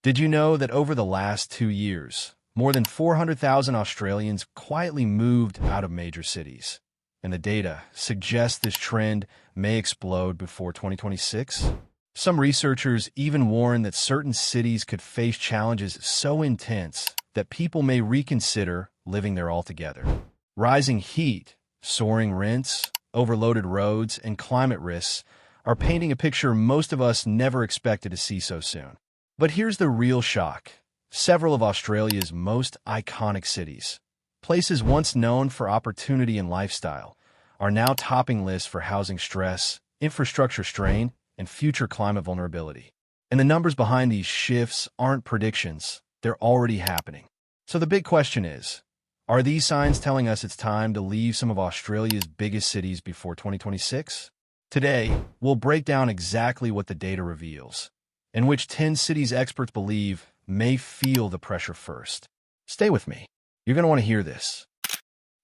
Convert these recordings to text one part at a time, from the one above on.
Did you know that over the last 2 years, more than 400,000 Australians quietly moved out of major cities? And the data suggests this trend may explode before 2026. Some researchers even warn that certain cities could face challenges so intense that people may reconsider living there altogether. Rising heat, soaring rents, overloaded roads, and climate risks are painting a picture most of us never expected to see so soon. But here's the real shock. Several of Australia's most iconic cities, places once known for opportunity and lifestyle, are now topping lists for housing stress, infrastructure strain, and future climate vulnerability. And the numbers behind these shifts aren't predictions, they're already happening. So the big question is, are these signs telling us it's time to leave some of Australia's biggest cities before 2026? Today, we'll break down exactly what the data reveals, and which 10 cities experts believe may feel the pressure first. Stay with me. You're going to want to hear this.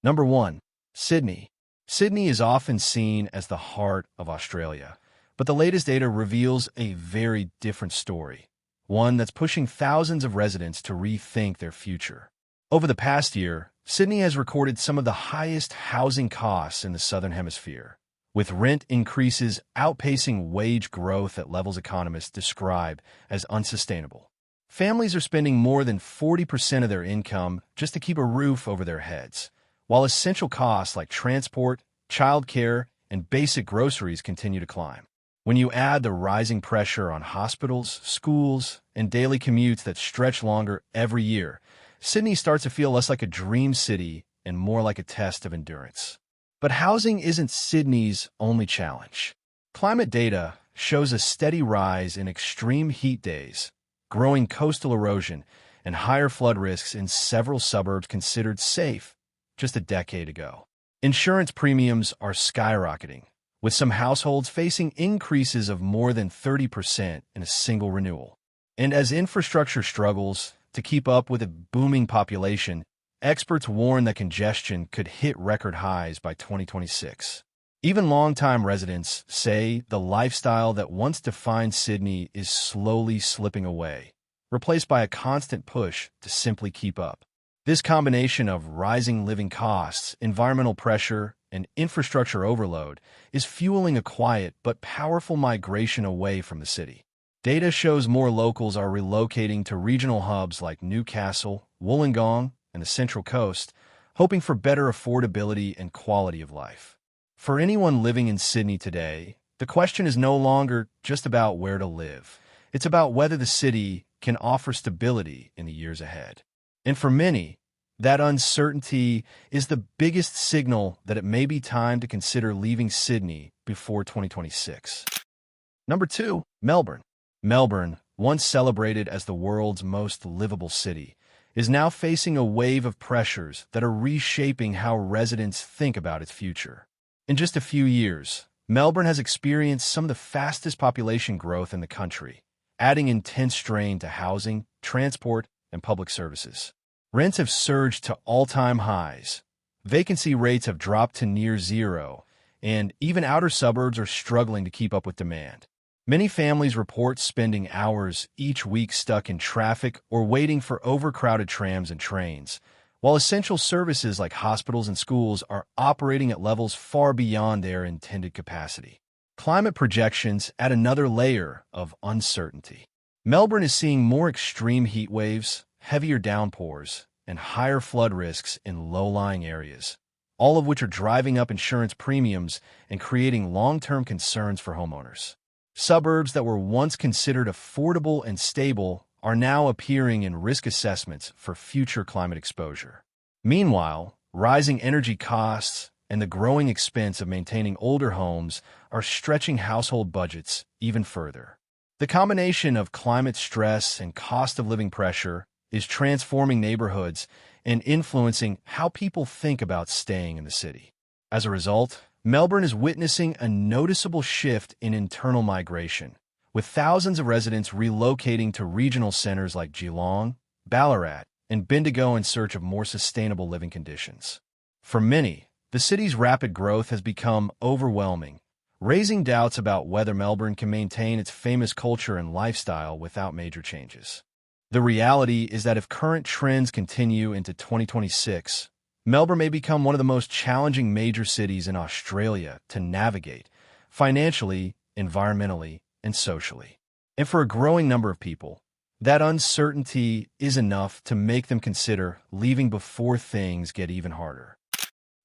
Number 1. Sydney. Sydney is often seen as the heart of Australia, but the latest data reveals a very different story, one that's pushing thousands of residents to rethink their future. Over the past year, Sydney has recorded some of the highest housing costs in the Southern Hemisphere, with rent increases outpacing wage growth at levels economists describe as unsustainable. Families are spending more than 40% of their income just to keep a roof over their heads, while essential costs like transport, childcare, and basic groceries continue to climb. When you add the rising pressure on hospitals, schools, and daily commutes that stretch longer every year, Sydney starts to feel less like a dream city and more like a test of endurance. But housing isn't Sydney's only challenge. Climate data shows a steady rise in extreme heat days, growing coastal erosion, and higher flood risks in several suburbs considered safe just a decade ago. Insurance premiums are skyrocketing, with some households facing increases of more than 30% in a single renewal. And as infrastructure struggles to keep up with a booming population, experts warn that congestion could hit record highs by 2026. Even longtime residents say the lifestyle that once defined Sydney is slowly slipping away, replaced by a constant push to simply keep up. This combination of rising living costs, environmental pressure, and infrastructure overload is fueling a quiet but powerful migration away from the city. Data shows more locals are relocating to regional hubs like Newcastle, Wollongong, and the Central Coast, hoping for better affordability and quality of life. For anyone living in Sydney today, the question is no longer just about where to live. It's about whether the city can offer stability in the years ahead. And for many, that uncertainty is the biggest signal that it may be time to consider leaving Sydney before 2026. Number 2, Melbourne. Melbourne, once celebrated as the world's most livable city, is now facing a wave of pressures that are reshaping how residents think about its future. In just a few years, Melbourne has experienced some of the fastest population growth in the country, adding intense strain to housing, transport, and public services. Rents have surged to all-time highs. Vacancy rates have dropped to near zero, and even outer suburbs are struggling to keep up with demand. Many families report spending hours each week stuck in traffic or waiting for overcrowded trams and trains, while essential services like hospitals and schools are operating at levels far beyond their intended capacity. Climate projections add another layer of uncertainty. Melbourne is seeing more extreme heat waves, heavier downpours, and higher flood risks in low-lying areas, all of which are driving up insurance premiums and creating long-term concerns for homeowners. Suburbs that were once considered affordable and stable are now appearing in risk assessments for future climate exposure. Meanwhile, rising energy costs and the growing expense of maintaining older homes are stretching household budgets even further. The combination of climate stress and cost of living pressure is transforming neighborhoods and influencing how people think about staying in the city. As a result, Melbourne is witnessing a noticeable shift in internal migration, with thousands of residents relocating to regional centers like Geelong, Ballarat, and Bendigo in search of more sustainable living conditions. For many, the city's rapid growth has become overwhelming, raising doubts about whether Melbourne can maintain its famous culture and lifestyle without major changes. The reality is that if current trends continue into 2026, Melbourne may become one of the most challenging major cities in Australia to navigate financially, environmentally, and socially. And for a growing number of people, that uncertainty is enough to make them consider leaving before things get even harder.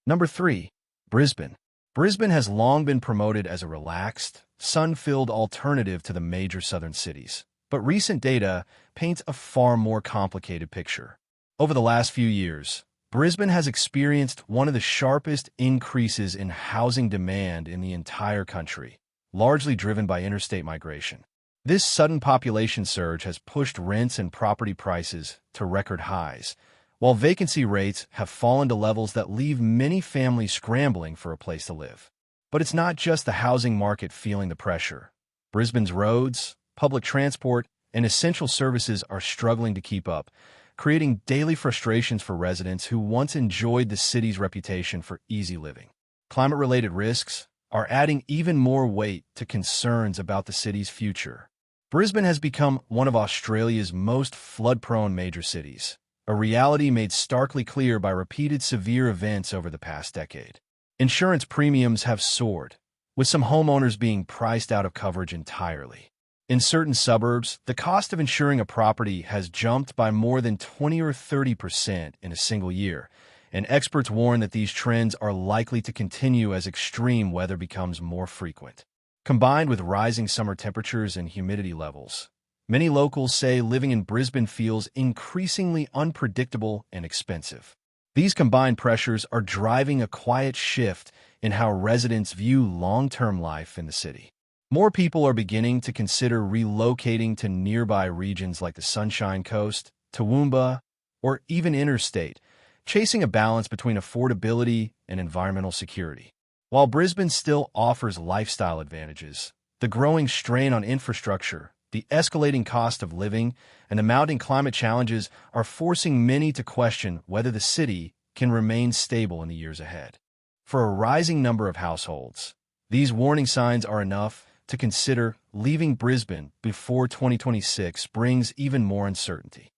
Number 3. Brisbane. Brisbane has long been promoted as a relaxed, sun-filled alternative to the major southern cities. But recent data paints a far more complicated picture. Over the last few years, Brisbane has experienced one of the sharpest increases in housing demand in the entire country, largely driven by interstate migration. This sudden population surge has pushed rents and property prices to record highs, while vacancy rates have fallen to levels that leave many families scrambling for a place to live. But it's not just the housing market feeling the pressure. Brisbane's roads, public transport, and essential services are struggling to keep up, creating daily frustrations for residents who once enjoyed the city's reputation for easy living. Climate-related risks are adding even more weight to concerns about the city's future. Brisbane has become one of Australia's most flood-prone major cities, a reality made starkly clear by repeated severe events over the past decade. Insurance premiums have soared, with some homeowners being priced out of coverage entirely. In certain suburbs, the cost of insuring a property has jumped by more than 20 or 30% in a single year, and experts warn that these trends are likely to continue as extreme weather becomes more frequent. Combined with rising summer temperatures and humidity levels, many locals say living in Brisbane feels increasingly unpredictable and expensive. These combined pressures are driving a quiet shift in how residents view long-term life in the city. More people are beginning to consider relocating to nearby regions like the Sunshine Coast, Toowoomba, or even interstate, chasing a balance between affordability and environmental security. While Brisbane still offers lifestyle advantages, the growing strain on infrastructure, the escalating cost of living, and the mounting climate challenges are forcing many to question whether the city can remain stable in the years ahead. For a rising number of households, these warning signs are enough to consider leaving Brisbane before 2026 brings even more uncertainty.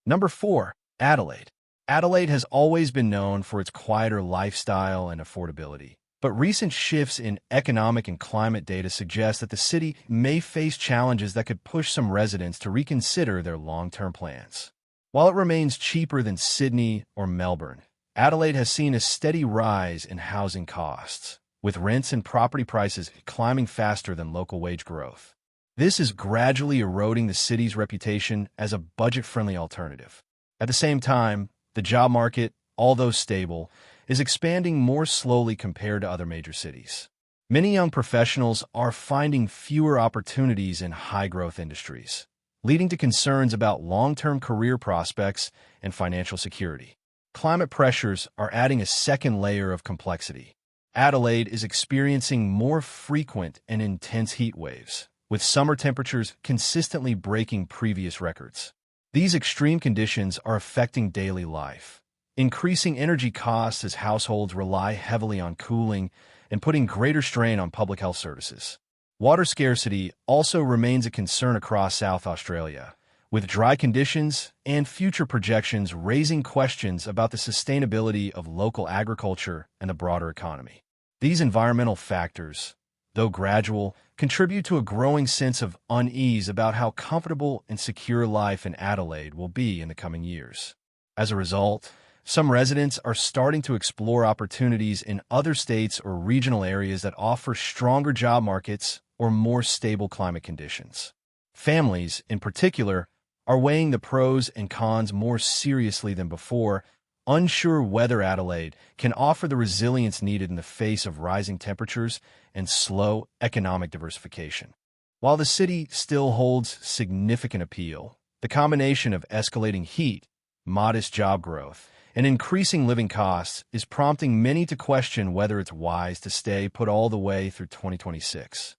Number 4. Adelaide. Adelaide has always been known for its quieter lifestyle and affordability, but recent shifts in economic and climate data suggest that the city may face challenges that could push some residents to reconsider their long-term plans. While it remains cheaper than Sydney or Melbourne, Adelaide has seen a steady rise in housing costs, with rents and property prices climbing faster than local wage growth. This is gradually eroding the city's reputation as a budget-friendly alternative. At the same time, the job market, although stable, is expanding more slowly compared to other major cities. Many young professionals are finding fewer opportunities in high-growth industries, leading to concerns about long-term career prospects and financial security. Climate pressures are adding a second layer of complexity. Adelaide is experiencing more frequent and intense heat waves, with summer temperatures consistently breaking previous records. These extreme conditions are affecting daily life, increasing energy costs as households rely heavily on cooling and putting greater strain on public health services. Water scarcity also remains a concern across South Australia, with dry conditions and future projections raising questions about the sustainability of local agriculture and the broader economy. These environmental factors, though gradual, contribute to a growing sense of unease about how comfortable and secure life in Adelaide will be in the coming years. As a result, some residents are starting to explore opportunities in other states or regional areas that offer stronger job markets or more stable climate conditions. Families, in particular, are weighing the pros and cons more seriously than before, unsure whether Adelaide can offer the resilience needed in the face of rising temperatures and slow economic diversification. While the city still holds significant appeal, the combination of escalating heat, modest job growth, and increasing living costs is prompting many to question whether it's wise to stay put all the way through 2026.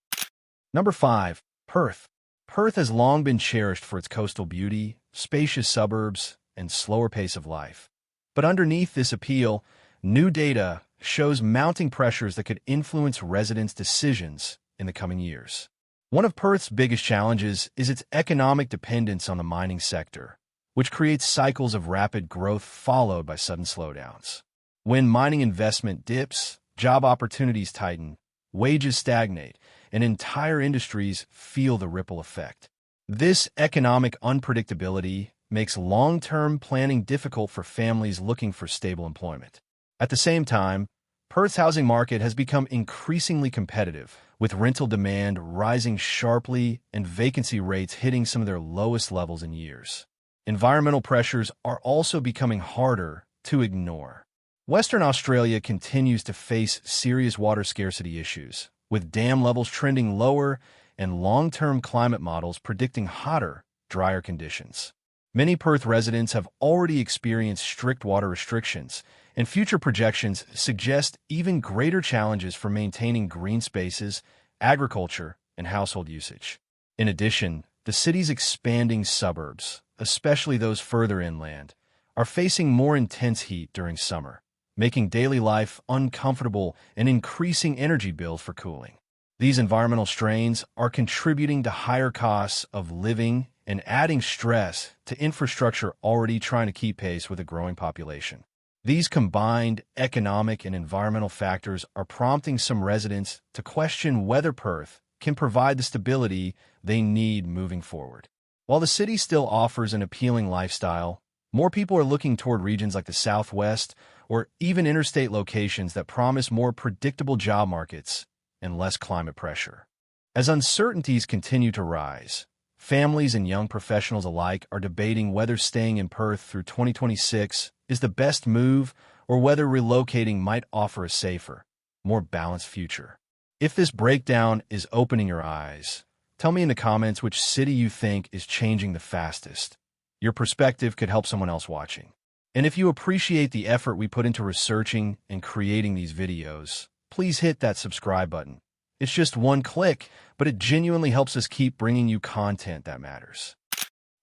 Number 5. Perth. Perth has long been cherished for its coastal beauty, spacious suburbs, and slower pace of life. But underneath this appeal, new data shows mounting pressures that could influence residents' decisions in the coming years. One of Perth's biggest challenges is its economic dependence on the mining sector, which creates cycles of rapid growth followed by sudden slowdowns. When mining investment dips, job opportunities tighten, wages stagnate, and entire industries feel the ripple effect. This economic unpredictability makes long-term planning difficult for families looking for stable employment. At the same time, Perth's housing market has become increasingly competitive, with rental demand rising sharply and vacancy rates hitting some of their lowest levels in years. Environmental pressures are also becoming harder to ignore. Western Australia continues to face serious water scarcity issues, with dam levels trending lower and long-term climate models predicting hotter, drier conditions. Many Perth residents have already experienced strict water restrictions, and future projections suggest even greater challenges for maintaining green spaces, agriculture, and household usage. In addition, the city's expanding suburbs, especially those further inland, are facing more intense heat during summer, making daily life uncomfortable and increasing energy bills for cooling. These environmental strains are contributing to higher costs of living and adding stress to infrastructure already trying to keep pace with a growing population. These combined economic and environmental factors are prompting some residents to question whether Perth can provide the stability they need moving forward. While the city still offers an appealing lifestyle, more people are looking toward regions like the Southwest or even interstate locations that promise more predictable job markets and less climate pressure. As uncertainties continue to rise, families and young professionals alike are debating whether staying in Perth through 2026 is the best move or whether relocating might offer a safer, more balanced future. If this breakdown is opening your eyes, tell me in the comments which city you think is changing the fastest. Your perspective could help someone else watching. And if you appreciate the effort we put into researching and creating these videos, please hit that subscribe button. It's just one click, but it genuinely helps us keep bringing you content that matters.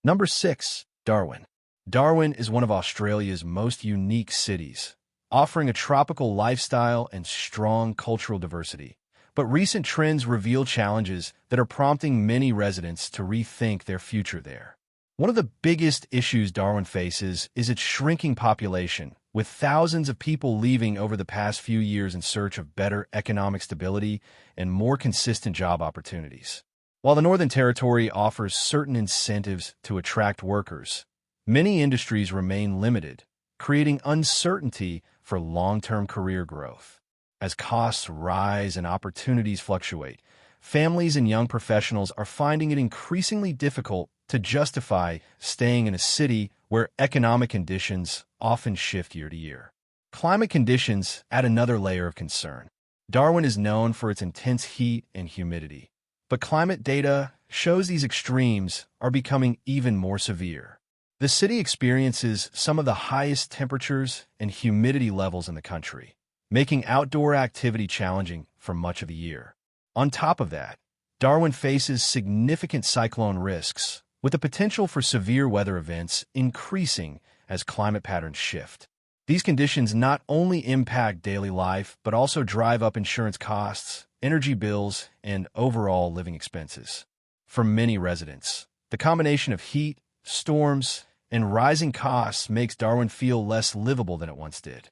Number 6. Darwin. Darwin is one of Australia's most unique cities, offering a tropical lifestyle and strong cultural diversity. But recent trends reveal challenges that are prompting many residents to rethink their future there. One of the biggest issues Darwin faces is its shrinking population, with thousands of people leaving over the past few years in search of better economic stability and more consistent job opportunities. While the Northern Territory offers certain incentives to attract workers, many industries remain limited, creating uncertainty for long-term career growth. As costs rise and opportunities fluctuate, families and young professionals are finding it increasingly difficult to justify staying in a city where economic conditions often shift year to year. Climate conditions add another layer of concern. Darwin is known for its intense heat and humidity, but climate data shows these extremes are becoming even more severe. The city experiences some of the highest temperatures and humidity levels in the country, making outdoor activity challenging for much of the year. On top of that, Darwin faces significant cyclone risks, with the potential for severe weather events increasing as climate patterns shift. These conditions not only impact daily life, but also drive up insurance costs, energy bills, and overall living expenses. For many residents, the combination of heat, storms, and rising costs makes Darwin feel less livable than it once did.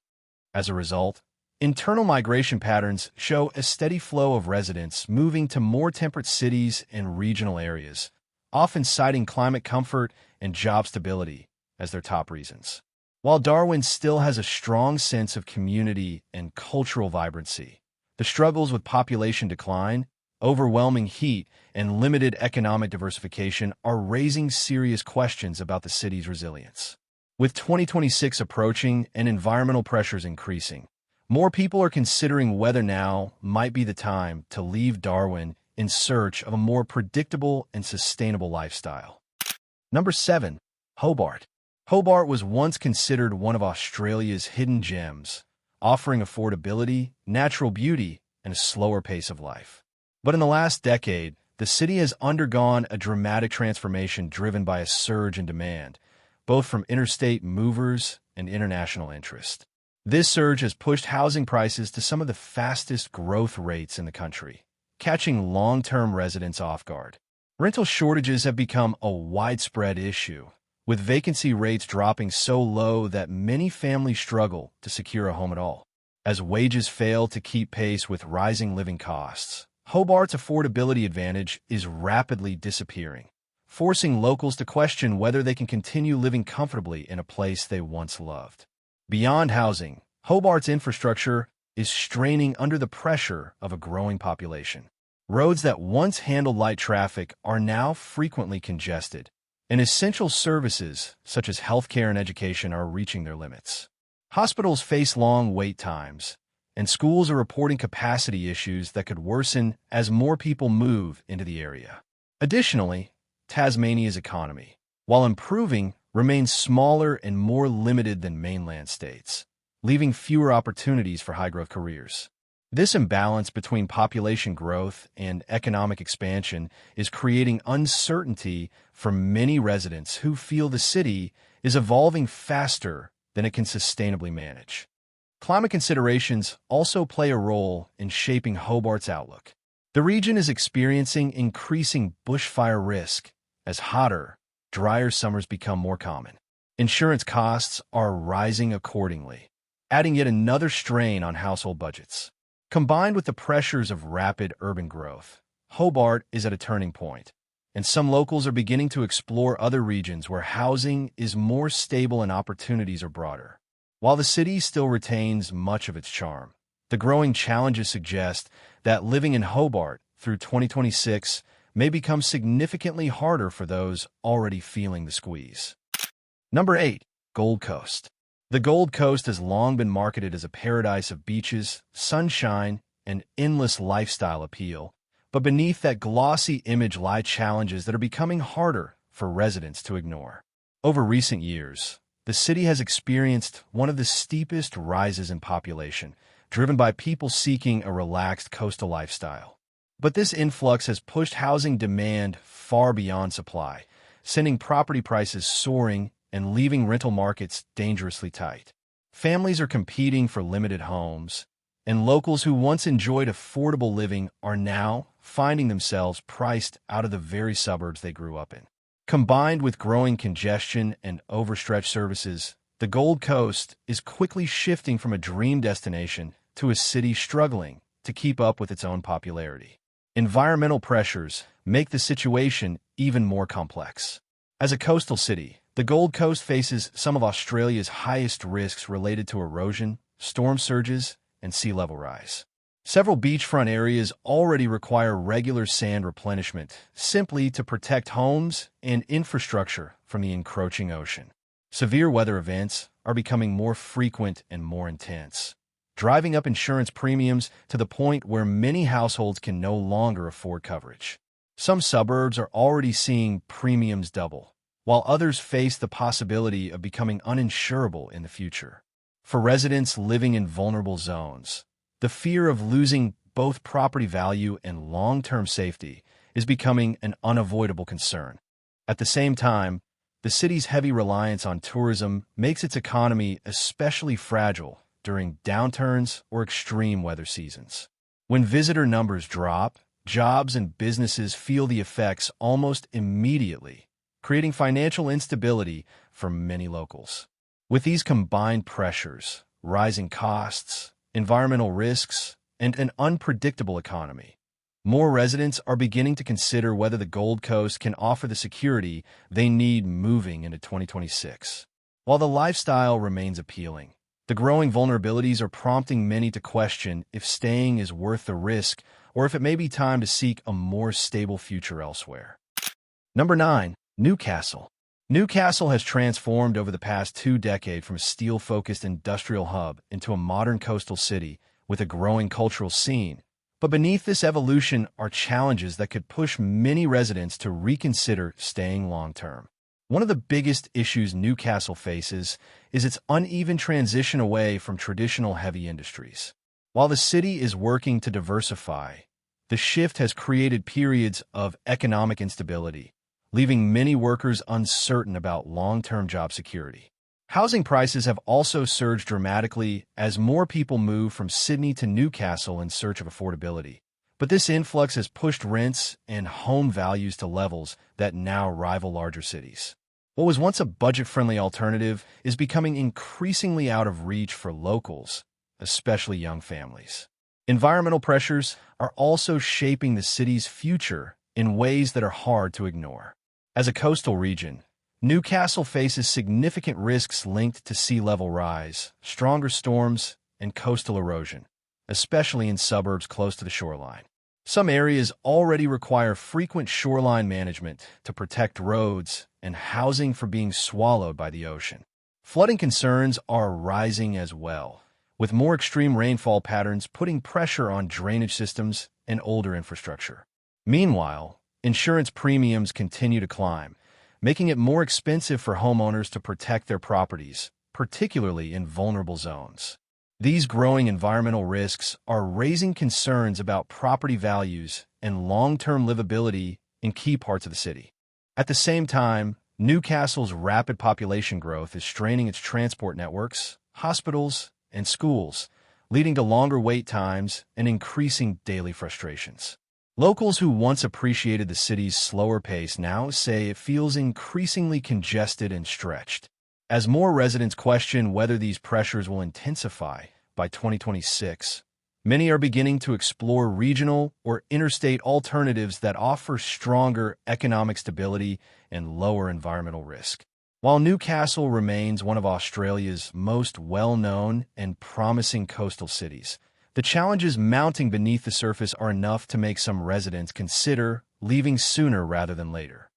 As a result, internal migration patterns show a steady flow of residents moving to more temperate cities and regional areas, often citing climate comfort and job stability as their top reasons. While Darwin still has a strong sense of community and cultural vibrancy, the struggles with population decline, overwhelming heat, and limited economic diversification are raising serious questions about the city's resilience. With 2026 approaching and environmental pressures increasing, more people are considering whether now might be the time to leave Darwin in search of a more predictable and sustainable lifestyle. Number 7. Hobart. Hobart was once considered one of Australia's hidden gems, offering affordability, natural beauty, and a slower pace of life. But in the last decade, the city has undergone a dramatic transformation driven by a surge in demand, both from interstate movers and international interest. This surge has pushed housing prices to some of the fastest growth rates in the country, catching long-term residents off guard. Rental shortages have become a widespread issue, with vacancy rates dropping so low that many families struggle to secure a home at all. As wages fail to keep pace with rising living costs, Hobart's affordability advantage is rapidly disappearing, forcing locals to question whether they can continue living comfortably in a place they once loved. Beyond housing, Hobart's infrastructure is straining under the pressure of a growing population. Roads that once handled light traffic are now frequently congested, and essential services such as healthcare and education are reaching their limits. Hospitals face long wait times, and schools are reporting capacity issues that could worsen as more people move into the area. Additionally, Tasmania's economy, while improving, remains smaller and more limited than mainland states, leaving fewer opportunities for high-growth careers. This imbalance between population growth and economic expansion is creating uncertainty for many residents who feel the city is evolving faster than it can sustainably manage. Climate considerations also play a role in shaping Hobart's outlook. The region is experiencing increasing bushfire risk as hotter, drier summers become more common. Insurance costs are rising accordingly, adding yet another strain on household budgets. Combined with the pressures of rapid urban growth, Hobart is at a turning point, and some locals are beginning to explore other regions where housing is more stable and opportunities are broader. While the city still retains much of its charm, the growing challenges suggest that living in Hobart through 2026 may become significantly harder for those already feeling the squeeze. Number 8. Gold Coast. The Gold Coast has long been marketed as a paradise of beaches, sunshine, and endless lifestyle appeal, but beneath that glossy image lie challenges that are becoming harder for residents to ignore. Over recent years, the city has experienced one of the steepest rises in population, driven by people seeking a relaxed coastal lifestyle. But this influx has pushed housing demand far beyond supply, sending property prices soaring and leaving rental markets dangerously tight. Families are competing for limited homes, and locals who once enjoyed affordable living are now finding themselves priced out of the very suburbs they grew up in. Combined with growing congestion and overstretched services, the Gold Coast is quickly shifting from a dream destination to a city struggling to keep up with its own popularity. Environmental pressures make the situation even more complex. As a coastal city, the Gold Coast faces some of Australia's highest risks related to erosion, storm surges, and sea level rise. Several beachfront areas already require regular sand replenishment simply to protect homes and infrastructure from the encroaching ocean. Severe weather events are becoming more frequent and more intense, driving up insurance premiums to the point where many households can no longer afford coverage. Some suburbs are already seeing premiums double, while others face the possibility of becoming uninsurable in the future. For residents living in vulnerable zones, the fear of losing both property value and long-term safety is becoming an unavoidable concern. At the same time, the city's heavy reliance on tourism makes its economy especially fragile during downturns or extreme weather seasons. When visitor numbers drop, jobs and businesses feel the effects almost immediately, creating financial instability for many locals. With these combined pressures, rising costs, environmental risks, and an unpredictable economy, more residents are beginning to consider whether the Gold Coast can offer the security they need moving into 2026. While the lifestyle remains appealing, the growing vulnerabilities are prompting many to question if staying is worth the risk or if it may be time to seek a more stable future elsewhere. Number 9. Newcastle. Newcastle has transformed over the past 2 decades from a steel-focused industrial hub into a modern coastal city with a growing cultural scene. But beneath this evolution are challenges that could push many residents to reconsider staying long-term. One of the biggest issues Newcastle faces is its uneven transition away from traditional heavy industries. While the city is working to diversify, the shift has created periods of economic instability, leaving many workers uncertain about long-term job security. Housing prices have also surged dramatically as more people move from Sydney to Newcastle in search of affordability, But this influx has pushed rents and home values to levels that now rival larger cities. What was once a budget-friendly alternative is becoming increasingly out of reach for locals, especially young families. Environmental pressures are also shaping the city's future in ways that are hard to ignore. As a coastal region, Newcastle faces significant risks linked to sea level rise, stronger storms, and coastal erosion, especially in suburbs close to the shoreline. Some areas already require frequent shoreline management to protect roads and housing from being swallowed by the ocean. Flooding concerns are rising as well, with more extreme rainfall patterns putting pressure on drainage systems and older infrastructure. Meanwhile, insurance premiums continue to climb, making it more expensive for homeowners to protect their properties, particularly in vulnerable zones. These growing environmental risks are raising concerns about property values and long-term livability in key parts of the city. At the same time, Newcastle's rapid population growth is straining its transport networks, hospitals, and schools, leading to longer wait times and increasing daily frustrations. Locals who once appreciated the city's slower pace now say it feels increasingly congested and stretched. As more residents question whether these pressures will intensify by 2026, many are beginning to explore regional or interstate alternatives that offer stronger economic stability and lower environmental risk. While Newcastle remains one of Australia's most well-known and promising coastal cities, the challenges mounting beneath the surface are enough to make some residents consider leaving sooner rather than later.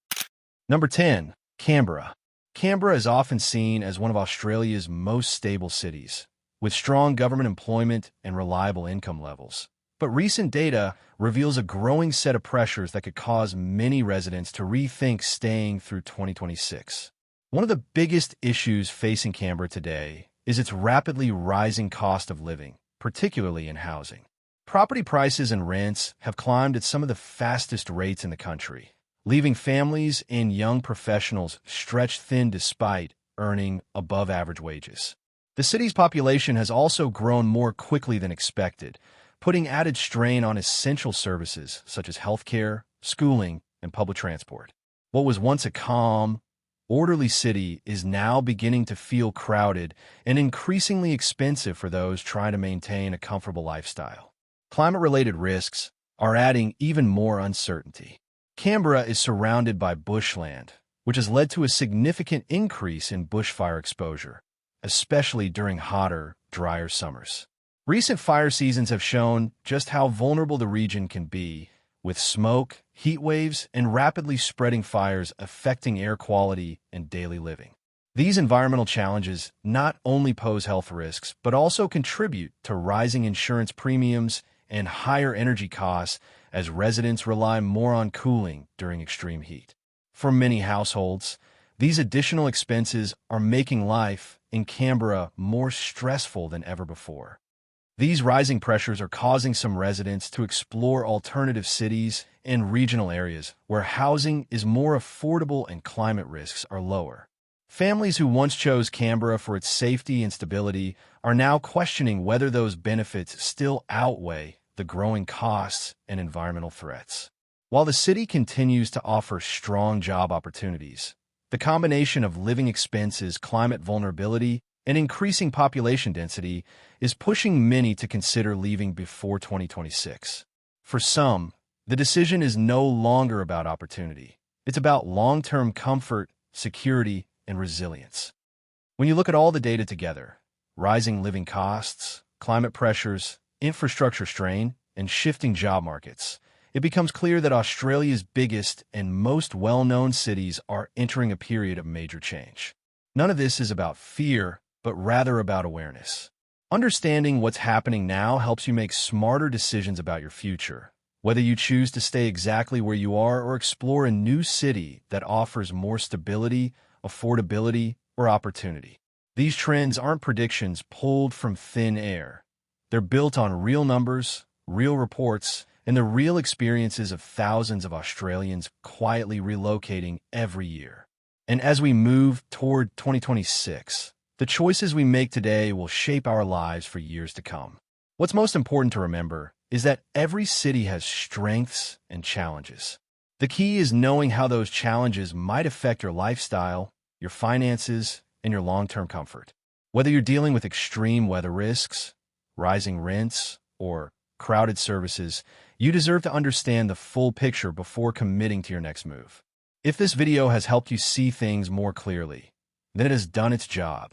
Number 10. Canberra. Canberra is often seen as one of Australia's most stable cities, with strong government employment and reliable income levels. But recent data reveals a growing set of pressures that could cause many residents to rethink staying through 2026. One of the biggest issues facing Canberra today is its rapidly rising cost of living, particularly in housing. Property prices and rents have climbed at some of the fastest rates in the country, leaving families and young professionals stretched thin despite earning above-average wages. The city's population has also grown more quickly than expected, putting added strain on essential services such as healthcare, schooling, and public transport. What was once a calm, orderly city is now beginning to feel crowded and increasingly expensive for those trying to maintain a comfortable lifestyle. Climate-related risks are adding even more uncertainty. Canberra is surrounded by bushland, which has led to a significant increase in bushfire exposure, especially during hotter, drier summers. Recent fire seasons have shown just how vulnerable the region can be, with smoke, heat waves, and rapidly spreading fires affecting air quality and daily living. These environmental challenges not only pose health risks, but also contribute to rising insurance premiums and higher energy costs as residents rely more on cooling during extreme heat. For many households, these additional expenses are making life in Canberra more stressful than ever before. These rising pressures are causing some residents to explore alternative cities and regional areas where housing is more affordable and climate risks are lower. Families who once chose Canberra for its safety and stability are now questioning whether those benefits still outweigh the growing costs and environmental threats. While the city continues to offer strong job opportunities, the combination of living expenses, climate vulnerability, and increasing population density is pushing many to consider leaving before 2026. For some, the decision is no longer about opportunity. It's about long-term comfort, security, and resilience. When you look at all the data together, rising living costs, climate pressures, infrastructure strain, and shifting job markets, it becomes clear that Australia's biggest and most well-known cities are entering a period of major change. None of this is about fear, but rather about awareness. Understanding what's happening now helps you make smarter decisions about your future, whether you choose to stay exactly where you are or explore a new city that offers more stability, affordability, or opportunity. These trends aren't predictions pulled from thin air. They're built on real numbers, real reports, and the real experiences of thousands of Australians quietly relocating every year. And as we move toward 2026, the choices we make today will shape our lives for years to come. What's most important to remember is that every city has strengths and challenges. The key is knowing how those challenges might affect your lifestyle, your finances, and your long-term comfort. Whether you're dealing with extreme weather risks, rising rents, or crowded services, you deserve to understand the full picture before committing to your next move. If this video has helped you see things more clearly, then it has done its job,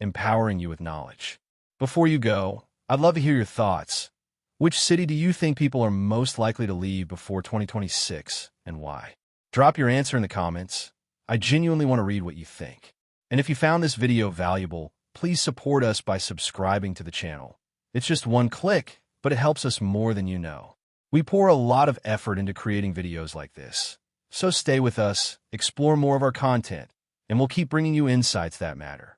empowering you with knowledge. Before you go, I'd love to hear your thoughts. Which city do you think people are most likely to leave before 2026, and why? Drop your answer in the comments. I genuinely want to read what you think. And if you found this video valuable, please support us by subscribing to the channel. It's just one click, but it helps us more than you know. We pour a lot of effort into creating videos like this. So stay with us, explore more of our content, and we'll keep bringing you insights that matter.